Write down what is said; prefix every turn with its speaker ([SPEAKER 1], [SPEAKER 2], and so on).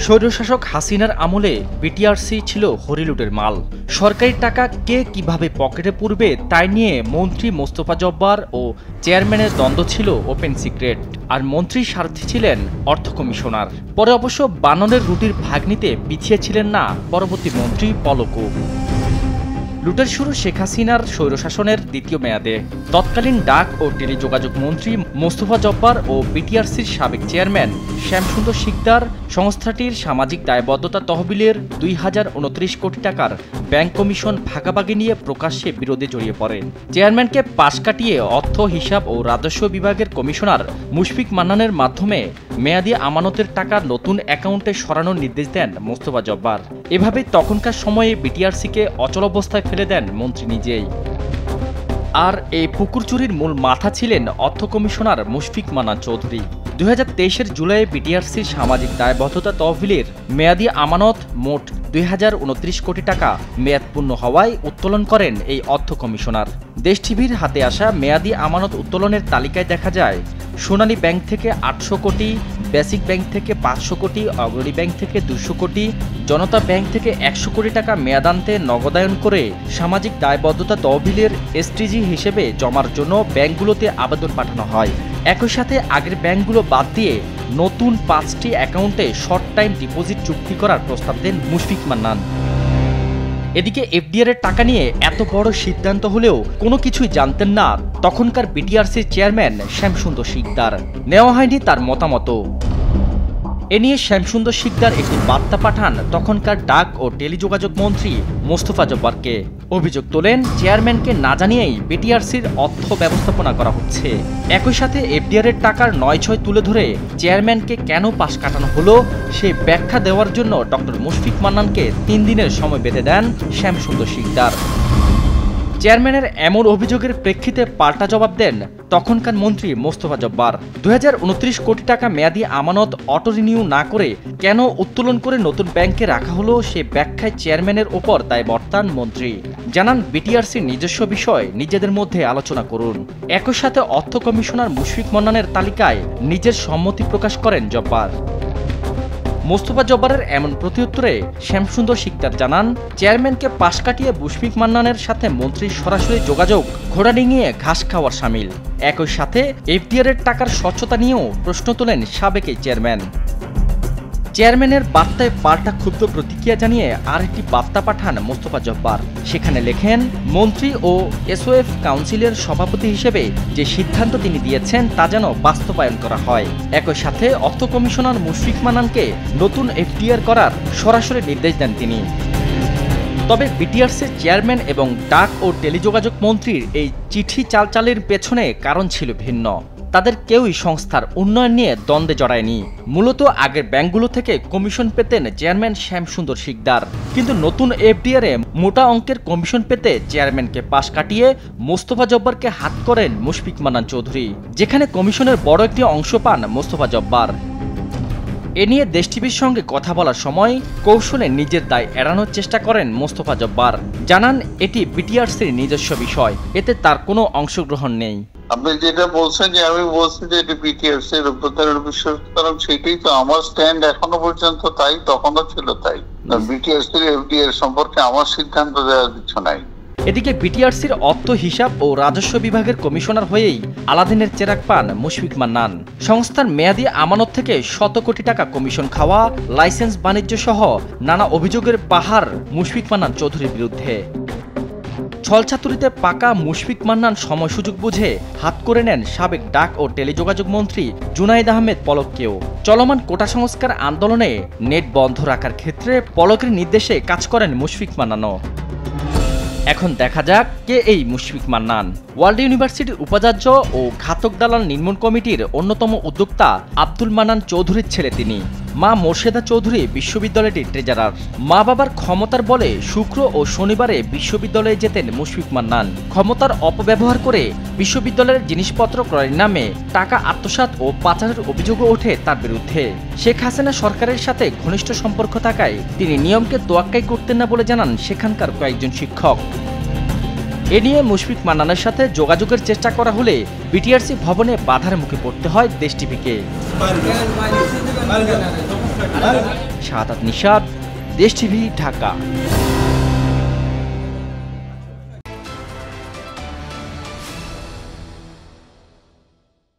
[SPEAKER 1] স্বৈরশাসক হাসিনার আমলে বিটিআরসি ছিল হরিলুটের মাল। সরকারি টাকা কে কিভাবে পকেটে পুরবে তাই নিয়ে মন্ত্রী মোস্তফা জব্বার ও চেয়ারম্যানের দ্বন্দ্ব ছিল ওপেন সিক্রেট। আর মন্ত্রীর স্বার্থী ছিলেন অর্থ কমিশনার। পরে অবশ্য বানরের রুটির ভাগ নিতে পিছিয়ে ছিলেন না পরবর্তী মন্ত্রী পলকও। লুটের শুরু শেখ হাসিনার স্বৈরশাসনের দ্বিতীয় মেয়াদে। তৎকালীন ডাক ও টেলিযোগাযোগ মন্ত্রী মোস্তফা জব্বার ও বিটিআরসির সাবেক চেয়ারম্যান শ্যামসুন্দর শিকদার সংস্থাটির সামাজিক দায়বদ্ধতা তহবিলের ২০২৯ কোটি টাকার ব্যাংক কমিশন ভাগাভাগি নিয়ে প্রকাশ্যে বিরোধে জড়িয়ে পড়েন। চেয়ারম্যানকে পাশ কাটিয়ে অর্থ, হিসাব ও রাজস্ব বিভাগের কমিশনার মুশফিক মান্নানের মাধ্যমে মেয়াদি আমানতের টাকা নতুন অ্যাকাউন্টে সরানোর নির্দেশ দেন মোস্তফা জব্বার। এভাবে তখনকার সময়ে বিটিআরসিকে অচলাবস্থায় ফেলে দেন মন্ত্রী নিজেই। আর এই পুকুর চুরির মূল মাথা ছিলেন অর্থ কমিশনার মুশফিক মান্নান চৌধুরী। ২০২৩ জুলাইয়ে বিটিআরসির সামাজিক দায়বদ্ধতা তহবিলের মেয়াদি আমানত মোট ২০২৯ কোটি টাকা মেয়াদ পূর্ণ হওয়ায় উত্তোলন করেন এই অর্থ কমিশনার। দেশ টিভির হাতে আসা মেয়াদি আমানত উত্তোলনের তালিকায় দেখা যায় সোনালী ব্যাংক থেকে ৮০০ কোটি, বেসিক ব্যাংক থেকে ৫০০ কোটি, অগ্রণী ব্যাংক থেকে ২০০ কোটি, জনতা ব্যাংক থেকে ১০০ কোটি টাকা মেয়াদান্তে নগদায়ন করে সামাজিক দায়বদ্ধতা তহবিলের এসটিজি হিসেবে জমার জন্য ব্যাংকগুলোতে আবেদন পাঠানো হয়। একই সাথে আগের ব্যাংকগুলো বাদ দিয়ে নতুন ৫টি অ্যাকাউন্টে শর্ট টাইম ডিপোজিট চুক্তি করার প্রস্তাব দেন মুশফিক মান্নান। এদিকে এফডিআর এর টাকা নিয়ে এত বড় সিদ্ধান্ত হলেও কোনো কিছুই জানতেন না তখনকার বিটিআরসির চেয়ারম্যান শ্যামসুন্দর শিকদার। নেওয়া হয়নি তার মতামত। এ নিয়ে শ্যামসুন্দর শিকদার একটি বার্তা পাঠান তখনকার ডাক ও টেলিযোগাযোগ মন্ত্রী মোস্তফা জব্বারকে। অভিযোগ তোলেন চেয়ারম্যানকে না জানিয়েই বিটিআরসির অর্থ ব্যবস্থাপনা করা হচ্ছে। একই সাথে এফডিআর এর টাকার ৯/৬ তুলে ধরে চেয়ারম্যানকে কেন পাশ কাটানো হলো সে ব্যাখ্যা দেওয়ার জন্য ডক্টর মুশফিক মান্নানকে ৩ দিনের সময় বেঁধে দেন শ্যামসুন্দর শিকদার। চেয়ারম্যানের এমন অভিযোগের প্রেক্ষিতে পাল্টা জবাব দেন তখনকার মন্ত্রী মোস্তফা জব্বার। ২০২৯ কোটি টাকা মেয়াদি আমানত অটো রিনিউ না করে কেন উত্তোলন করে নতুন ব্যাংকে রাখা হলো সে ব্যাখ্যায় চেয়ারম্যানের ওপর দায় বর্তান মন্ত্রী। জানান বিটিআরসির নিজস্ব বিষয় নিজেদের মধ্যে আলোচনা করুন। একই সাথে অর্থ কমিশনার মুশফিক মান্নানের তালিকায় নিজের সম্মতি প্রকাশ করেন জব্বার। মোস্তফা জব্বারের এমন প্রত্যুত্তরে শ্যামসুন্দর শিকদার জানান চেয়ারম্যানকে পাশ কাটিয়ে মুশফিক মান্নানের সাথে মন্ত্রীর সরাসরি যোগাযোগ ঘোড়া ডিঙিয়ে ঘাস খাওয়ার শামিল। একই সাথে এফডিআর এর টাকার স্বচ্ছতা নিয়েও প্রশ্ন তোলেন সাবেক এই চেয়ারম্যান। চেয়ারম্যানের বার্তায় পাল্টা ক্ষুব্ধ প্রতিক্রিয়া জানিয়ে আরেকটি বার্তা পাঠান মোস্তফা জব্বার। সেখানে লেখেন মন্ত্রী ও এসওএফ কাউন্সিলের সভাপতি হিসেবে যে সিদ্ধান্ত তিনি দিয়েছেন তা যেন বাস্তবায়ন করা হয়। একই সাথে অর্থ কমিশনার মুশফিক মান্নানকে নতুন এফডিআর করার সরাসরি নির্দেশ দেন তিনি। তবে বিটিআরসির চেয়ারম্যান এবং ডাক ও টেলিযোগাযোগ মন্ত্রীর এই চিঠি চালচালের পেছনে কারণ ছিল ভিন্ন। তাদের কেউই সংস্থার উন্নয়ন নিয়ে দ্বন্দ্বে জড়ায়নি। মূলত আগের ব্যাংকগুলো থেকে কমিশন পেতেন চেয়ারম্যান শ্যামসুন্দর শিকদার, কিন্তু নতুন এফডিআর এ মোটা অঙ্কের কমিশন পেতে চেয়ারম্যানকে পাশ কাটিয়ে মোস্তফা জব্বারকে হাত করেন মুশফিক মান্নান চৌধুরী, যেখানে কমিশনের বড় একটি অংশ পান মোস্তফা জব্বার। এ নিয়ে দেশ টিভির সঙ্গে কথা বলার সময় কৌশলে নিজের দায় এড়ানোর চেষ্টা করেন মোস্তফা জব্বার। জানান এটি বিটিআরসির নিজস্ব বিষয়, এতে তার কোনো অংশগ্রহণ নেই।
[SPEAKER 2] আপনি যেটা বলছেন যে আমি বলছি যে এটা বিটিআরসির উপকারের বিষয়, কারণ সেটাই তো আমার স্ট্যান্ড এখনো পর্যন্ত, তাই তখনও ছিল তাই। বিটিআরসির এফডিআর সম্পর্কে আমার সিদ্ধান্ত দেওয়ার কিছু নাই।
[SPEAKER 1] এদিকে বিটিআরসির অর্থ, হিসাব ও রাজস্ব বিভাগের কমিশনার হয়েই আলাদিনের চেরাগ পান মুশফিক মান্নান। সংস্থার মেয়াদি আমানত থেকে শত কোটি টাকা কমিশন খাওয়া, লাইসেন্স বাণিজ্য সহ নানা অভিযোগের পাহাড় মুশফিক মান্নান চৌধুরীর বিরুদ্ধে। ছলছাতুরিতে পাকা মুশফিক মান্নান সময় সুযোগ বুঝে হাত করে নেন সাবেক ডাক ও টেলিযোগাযোগ মন্ত্রী জুনাইদ আহমেদ পলককেও। চলমান কোটা সংস্কার আন্দোলনে নেট বন্ধ রাখার ক্ষেত্রে পলকের নির্দেশে কাজ করেন মুশফিক মান্নানও। এখন দেখা যাক কে এই মুশফিক মান্নান। ওয়ার্ল্ড ইউনিভার্সিটির উপাচার্য ও ঘাতক দালাল নির্মূল কমিটির অন্যতম উদ্যোক্তা আব্দুল মান্নান চৌধুরীর ছেলে তিনি। মা মোর্শেদা চৌধুরী বিশ্ববিদ্যালয়টির ট্রেজারার। মা বাবার ক্ষমতার বলে শুক্র ও শনিবারে বিশ্ববিদ্যালয়ে যেতেন মুশফিক মান্নান। ক্ষমতার অপব্যবহার করে বিশ্ববিদ্যালয়ের জিনিসপত্র ক্রয়ের নামে টাকা আত্মসাৎ ও পাচারের অভিযোগও ওঠে তার বিরুদ্ধে। শেখ হাসিনা সরকারের সাথে ঘনিষ্ঠ সম্পর্ক থাকায় তিনি নিয়মকে তোয়াক্কাই করতেন না বলে জানান সেখানকার কয়েকজন শিক্ষক। এ নিয়ে মুশফিক মান্নানের সাথে যোগাযোগের চেষ্টা করা হলে বিটিআরসি ভবনে বাধার মুখে পড়তে হয় দেশ টিভিকে। শাহাদাত নিশাত, দেশ টিভি, ঢাকা।